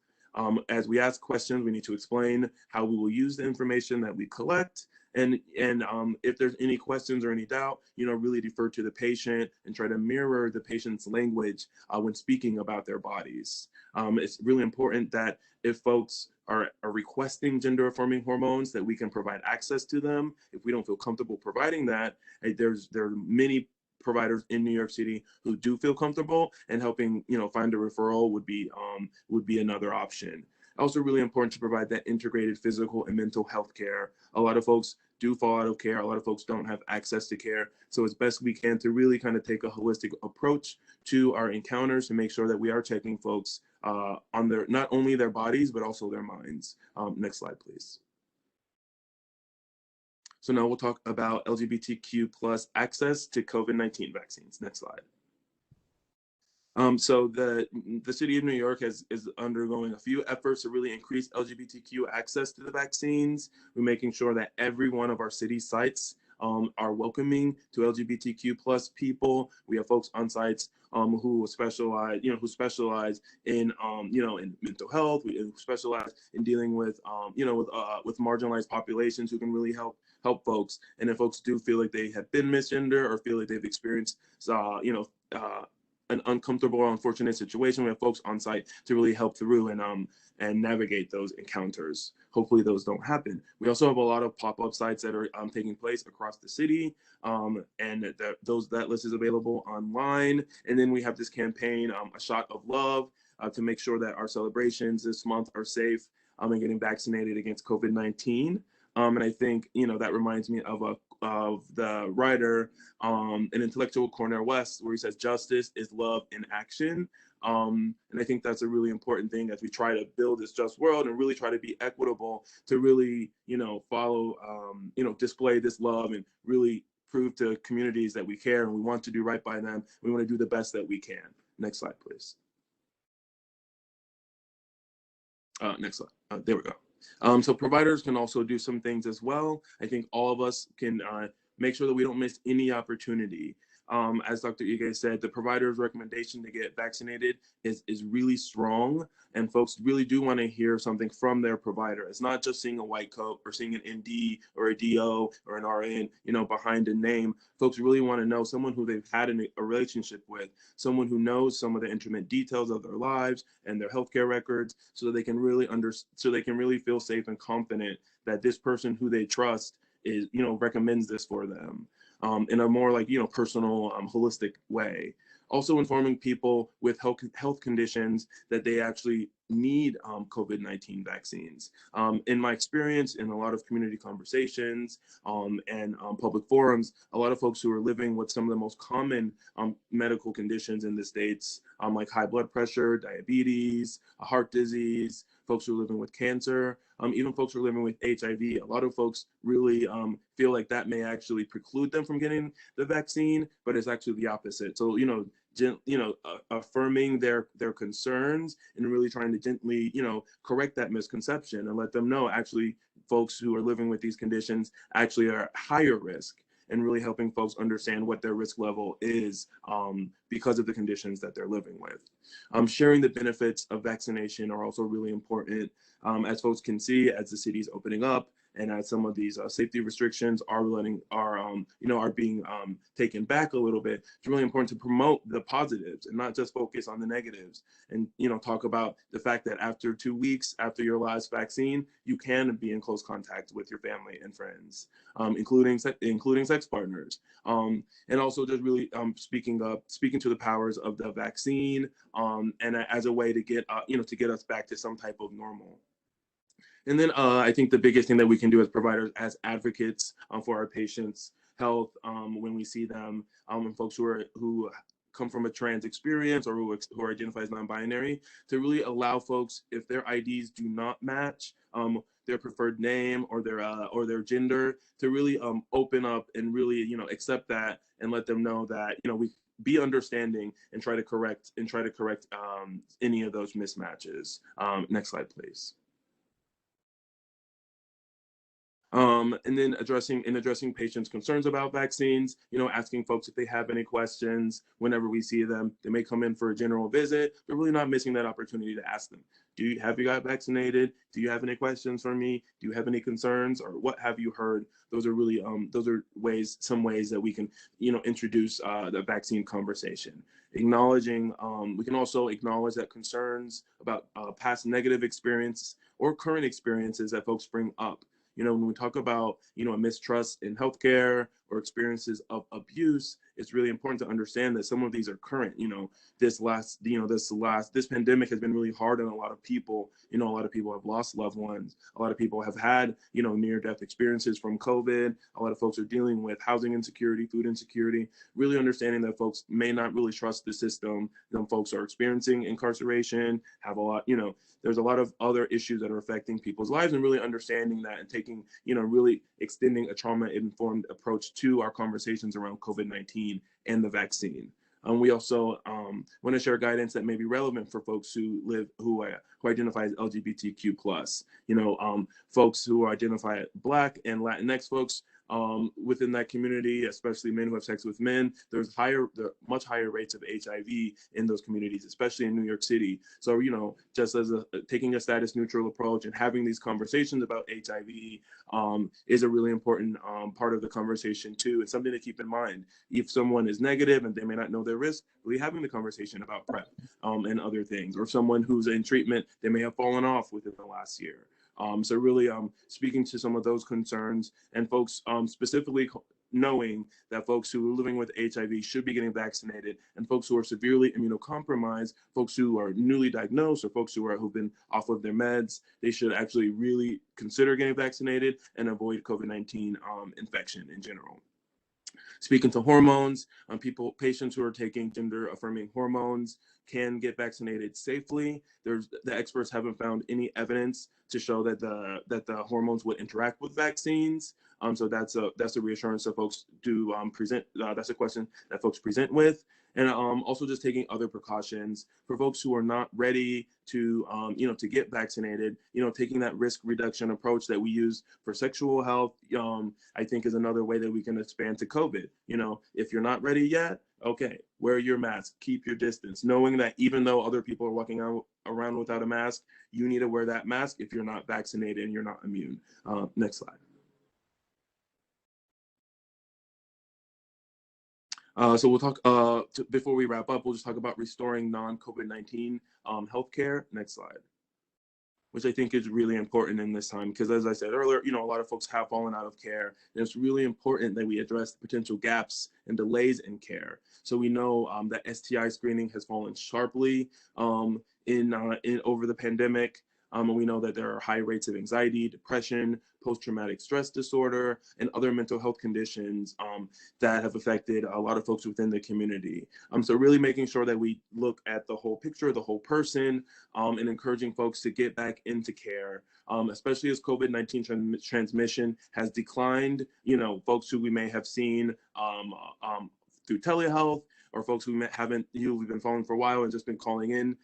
As we ask questions, we need to explain how we will use the information that we collect. And if there's any questions or any doubt, really defer to the patient and try to mirror the patient's language when speaking about their bodies. It's really important that if folks are requesting gender-affirming hormones, that we can provide access to them. If we don't feel comfortable providing that, there are many providers in New York City who do feel comfortable, and helping find a referral would be another option. Also really important to provide that integrated physical and mental health care. A lot of folks do fall out of care. A lot of folks don't have access to care. So as best we can to really kind of take a holistic approach to our encounters to make sure that we are checking folks on their, not only their bodies, but also their minds. Next slide, please. So now we'll talk about LGBTQ plus access to COVID-19 vaccines. Next slide. So the city of New York is undergoing a few efforts to really increase LGBTQ access to the vaccines. We're making sure that every one of our city sites are welcoming to LGBTQ plus people. We have folks on sites who specialize in in mental health. We specialize in dealing with with marginalized populations who can really help folks. And if folks do feel like they have been misgendered or feel like they've experienced an uncomfortable or unfortunate situation, we have folks on site to really help through and navigate those encounters. Hopefully those don't happen. We also have a lot of pop-up sites that are taking place across the city, and that list is available online. And then we have this campaign, A Shot of Love, to make sure that our celebrations this month are safe and getting vaccinated against COVID-19. And I think that reminds me of the writer, an intellectual Cornel West, where he says justice is love in action. And I think that's a really important thing as we try to build this just world and really try to be equitable, to really follow display this love and really prove to communities that we care and we want to do right by them. We want to do the best that we can. Next slide, please. Next slide. There we go. So providers can also do some things as well. I think all of us can make sure that we don't miss any opportunity. As Dr. Ige said, the provider's recommendation to get vaccinated is really strong, and folks really do want to hear something from their provider. It's not just seeing a white coat or seeing an ND or a DO or an RN, behind a name. Folks really want to know someone who they've had a relationship with, someone who knows some of the intimate details of their lives and their healthcare records, so that they can really feel safe and confident that this person who they trust is, recommends this for them. In a more personal, holistic way. Also informing people with health conditions that they actually need COVID-19 vaccines. In my experience, in a lot of community conversations and public forums, a lot of folks who are living with some of the most common medical conditions in the States, like high blood pressure, diabetes, heart disease, folks who are living with cancer, even folks who are living with HIV. A lot of folks really feel like that may actually preclude them from getting the vaccine, but it's actually the opposite. So, affirming their concerns and really trying to gently, correct that misconception and let them know actually folks who are living with these conditions actually are higher risk, and really helping folks understand what their risk level is because of the conditions that they're living with. Sharing the benefits of vaccination are also really important. As folks can see, as the city's opening up and as some of these safety restrictions are being taken back a little bit, it's really important to promote the positives and not just focus on the negatives. And talk about the fact that after 2 weeks after your last vaccine, you can be in close contact with your family and friends, including sex partners. And also just really speaking to the powers of the vaccine, and as a way to get us back to some type of normal. And then I think the biggest thing that we can do as providers, as advocates for our patients' health, when we see them, and folks who come from a trans experience or who identify as non-binary, to really allow folks, if their IDs do not match, their preferred name or their gender, to really open up and really accept that and let them know that we be understanding and try to correct any of those mismatches. Next slide, please. And then addressing patients' concerns about vaccines, asking folks if they have any questions whenever we see them. They may come in for a general visit, but really not missing that opportunity to ask them, have you got vaccinated? Do you have any questions for me? Do you have any concerns, or what have you heard? Those are really some ways that we can introduce the vaccine conversation. We can also acknowledge that concerns about past negative experience or current experiences that folks bring up. When we talk about, a mistrust in healthcare or experiences of abuse, it's really important to understand that some of these are current. This pandemic has been really hard on a lot of people. A lot of people have lost loved ones. A lot of people have had, near-death experiences from COVID. A lot of folks are dealing with housing insecurity, food insecurity, really understanding that folks may not really trust the system. Folks are experiencing incarceration, have a lot, there's a lot of other issues that are affecting people's lives, and really understanding that and taking, really extending a trauma-informed approach to our conversations around COVID-19 and the vaccine. We also want to share guidance that may be relevant for folks who identify as LGBTQ+. Folks who identify Black and Latinx folks within that community, especially men who have sex with men. There's much higher rates of HIV in those communities, especially in New York City. So, just as taking a status neutral approach and having these conversations about HIV is a really important part of the conversation too. It's something to keep in mind. If someone is negative and they may not know their risk, really having the conversation about PrEP and other things. Or if someone who's in treatment, they may have fallen off within the last year. So really speaking to some of those concerns, and folks specifically knowing that folks who are living with HIV should be getting vaccinated, and folks who are severely immunocompromised, folks who are newly diagnosed, or folks who've been off of their meds, they should actually really consider getting vaccinated and avoid COVID-19 infection in general. Speaking to hormones, patients who are taking gender-affirming hormones can get vaccinated safely. The experts haven't found any evidence to show that the hormones would interact with vaccines. So that's a reassurance that folks do present. That's a question that folks present with. And also just taking other precautions for folks who are not ready to get vaccinated. Taking that risk reduction approach that we use for sexual health, I think is another way that we can expand to COVID. If you're not ready yet, okay, wear your mask, keep your distance, knowing that even though other people are walking around without a mask, you need to wear that mask if you're not vaccinated and you're not immune. Next slide. So we'll talk, before we wrap up, we'll just talk about restoring non-COVID-19 healthcare. Next slide. Which I think is really important in this time, because as I said earlier, a lot of folks have fallen out of care, and it's really important that we address the potential gaps and delays in care. So we know that STI screening has fallen sharply over the pandemic. And we know that there are high rates of anxiety, depression, post-traumatic stress disorder, and other mental health conditions that have affected a lot of folks within the community. So really making sure that we look at the whole picture, the whole person, and encouraging folks to get back into care, especially as COVID-19 transmission has declined. Folks who we may have seen through telehealth, or folks who we've been following for a while and just been calling in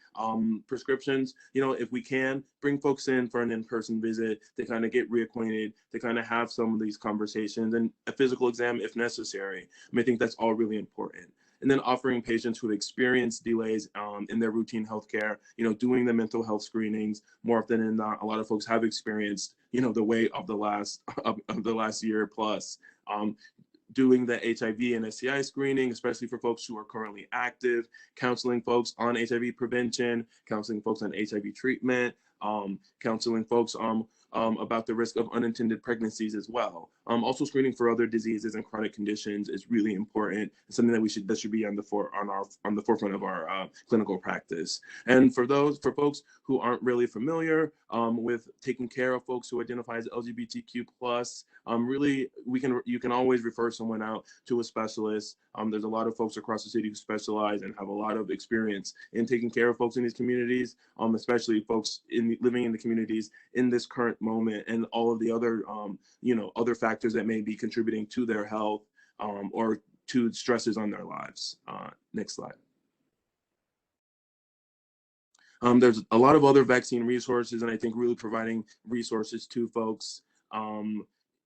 prescriptions, if we can bring folks in for an in-person visit to kind of get reacquainted, to kind of have some of these conversations, and a physical exam if necessary. I think that's all really important. And then offering patients who experience delays in their routine healthcare, doing the mental health screenings. More often than not, a lot of folks have experienced, the weight of the last year plus. Doing the HIV and STI screening, especially for folks who are currently active, counseling folks on HIV prevention, counseling folks on HIV treatment, counseling folks about the risk of unintended pregnancies as well. Also screening for other diseases and chronic conditions is really important. It's something that should be on the forefront of our clinical practice. And for folks who aren't really familiar with taking care of folks who identify as LGBTQ+, really you can always refer someone out to a specialist. There's a lot of folks across the city who specialize and have a lot of experience in taking care of folks in these communities, especially folks living in the communities in this current current moment and all of the other, other factors that may be contributing to their health or to stresses on their lives. Next slide. There's a lot of other vaccine resources, and I think really providing resources to folks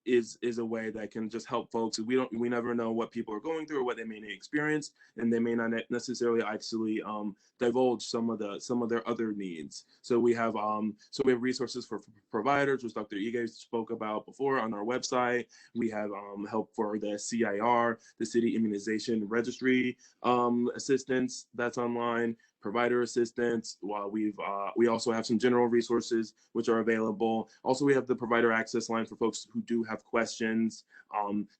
is a way that can just help folks. We never know what people are going through or what they may experience, and they may not necessarily actually divulge some of their other needs. So we have resources for providers, which Dr. Ige spoke about before on our website. We have help for the CIR, the City Immunization Registry assistance that's online. Provider assistance. While we also have some general resources which are available. Also, we have the provider access line for folks who do have questions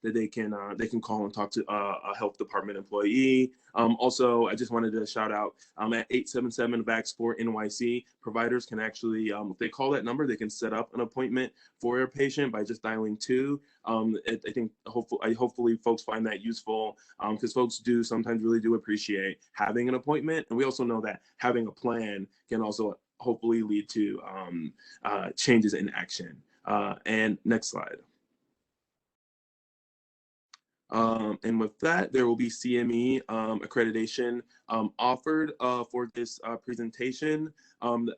that they can call and talk to a health department employee. Also, I just wanted to shout out at 877-VAX4-NYC. Providers can actually, if they call that number, they can set up an appointment for a patient by just dialing 2. I think hopefully folks find that useful because folks do sometimes really do appreciate having an appointment, and we also know that having a plan can also hopefully lead to changes in action. And next slide. And with that, there will be CME accreditation offered for this presentation.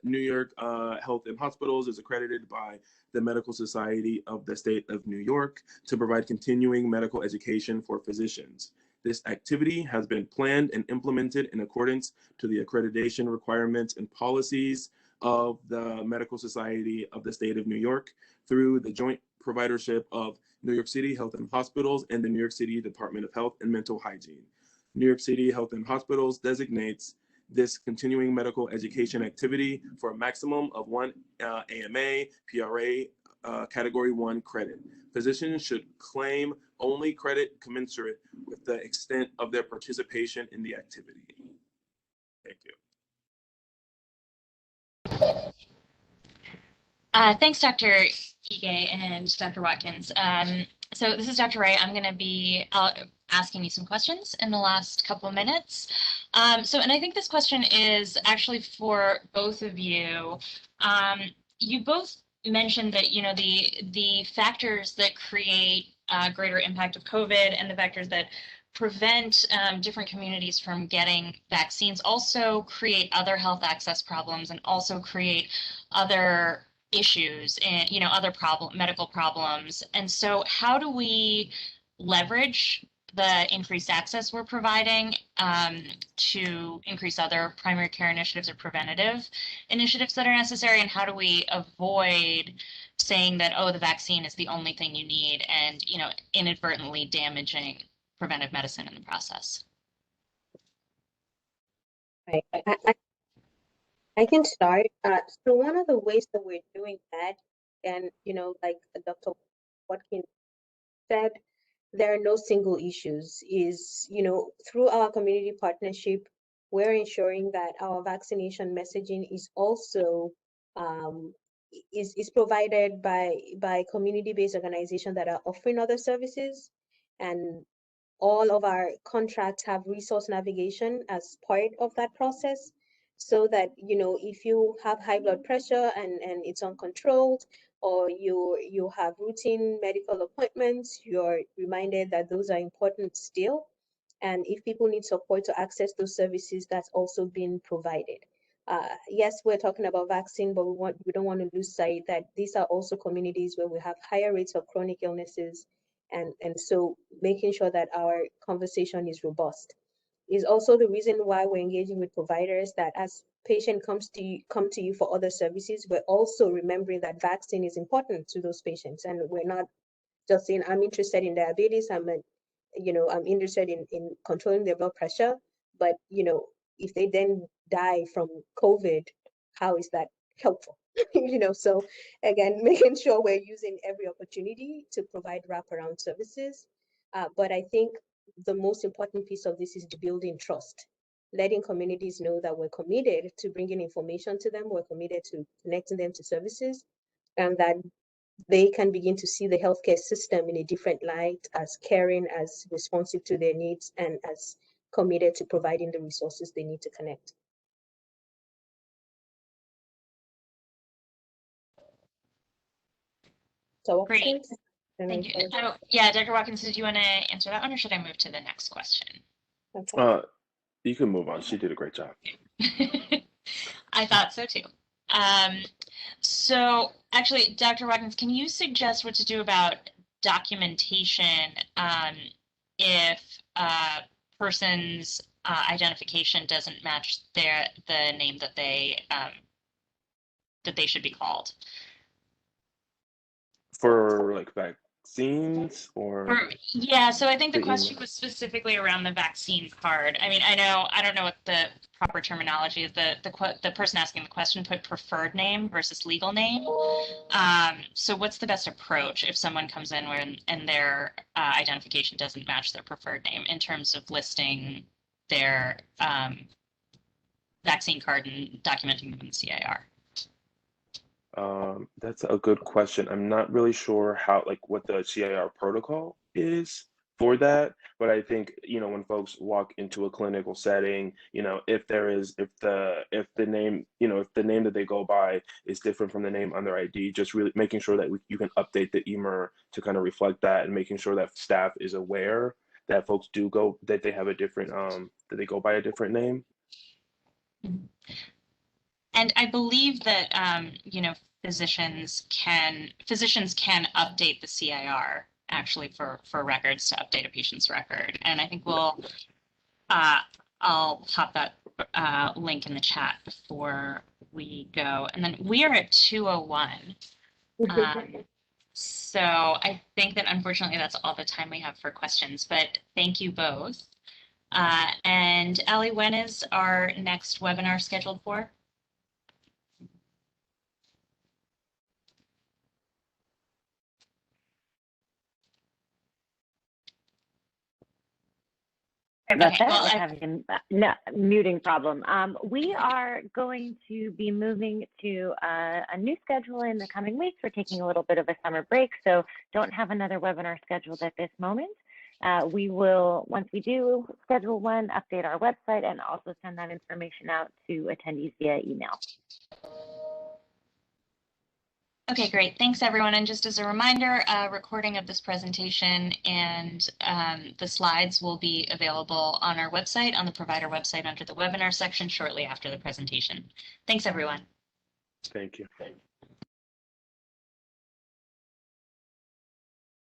New York Health and Hospitals is accredited by the Medical Society of the State of New York to provide continuing medical education for physicians. This activity has been planned and implemented in accordance to the accreditation requirements and policies of the Medical Society of the State of New York through the joint providership of New York City Health and Hospitals and the New York City Department of Health and Mental Hygiene. New York City Health and Hospitals designates this continuing medical education activity for a maximum of 1 AMA PRA Category 1 credit. Physicians should claim only credit commensurate with the extent of their participation in the activity. Thank you. Thanks, Dr. Ige and Dr. Watkins. So this is Dr. Ray. I'm going to be asking you some questions in the last couple of minutes. And I think this question is actually for both of you. You both mentioned that, you know, the factors that create greater impact of COVID and the factors that prevent different communities from getting vaccines also create other health access problems and also create other issues and, you know, other medical problems. And so how do we leverage the increased access we're providing to increase other primary care initiatives or preventative initiatives that are necessary? And how do we avoid saying that, oh, the vaccine is the only thing you need and, you know, inadvertently damaging preventive medicine in the process? Right. I can start. So one of the ways that we're doing that, and, you know, like Dr. Watkins said, there are no single issues, is, you know, through our community partnership, we're ensuring that our vaccination messaging is also is provided by community-based organizations that are offering other services, and all of our contracts have resource navigation as part of that process, so that, you know, if you have high blood pressure and it's uncontrolled, or you have routine medical appointments, you're reminded that those are important still. And if people need support to access those services, that's also being provided. Yes, we're talking about vaccine, but we don't want to lose sight that these are also communities where we have higher rates of chronic illnesses, and so making sure that our conversation is robust is also the reason why we're engaging with providers, that as patient come to you for other services, we're also remembering that vaccine is important to those patients, and we're not just saying, I'm interested in diabetes, I'm interested in controlling their blood pressure, but, you know, if they then die from COVID, how is that helpful? You know, so again, making sure we're using every opportunity to provide wraparound services. But I think the most important piece of this is building trust, letting communities know that we're committed to bringing information to them, we're committed to connecting them to services, and that they can begin to see the healthcare system in a different light, as caring, as responsive to their needs, and as committed to providing the resources they need to connect. So Great. Thank you. So, yeah, Dr. Watkins, did you want to answer that one, or should I move to the next question? You can move on. She did a great job. I thought so too. So actually, Dr. Watkins, can you suggest what to do about documentation if a person's identification doesn't match the name that they should be called? For like vaccines or? Yeah, so I think the The question email. was specifically around the vaccine card. I mean, I don't know what the proper terminology is. The person asking the question put preferred name versus legal name. So what's the best approach if someone comes in and their identification doesn't match their preferred name in terms of listing their vaccine card and documenting them in the CIR? That's a good question. I'm not really sure what the CIR protocol is for that, but I think, when folks walk into a clinical setting, if the name, if the name that they go by is different from the name on their ID, just really making sure that you can update the EMR to kind of reflect that, and making sure that staff is aware that folks that they have a different, that they go by a different name. And I believe that physicians can update the CIR actually for records to update a patient's record. And I think I'll pop that link in the chat before we go. And then we are at 2:01. So I think that unfortunately that's all the time we have for questions, but thank you both. And Allie, when is our next webinar scheduled for? About Okay, that, well, we're having a muting problem. We are going to be moving to a new schedule in the coming weeks. We're taking a little bit of a summer break, so don't have another webinar scheduled at this moment. We will, once we do schedule one, update our website and also send that information out to attendees via email. Okay, great. Thanks, everyone. And just as a reminder, a recording of this presentation and the slides will be available on our website, on the provider website under the webinar section shortly after the presentation. Thanks, everyone. Thank you.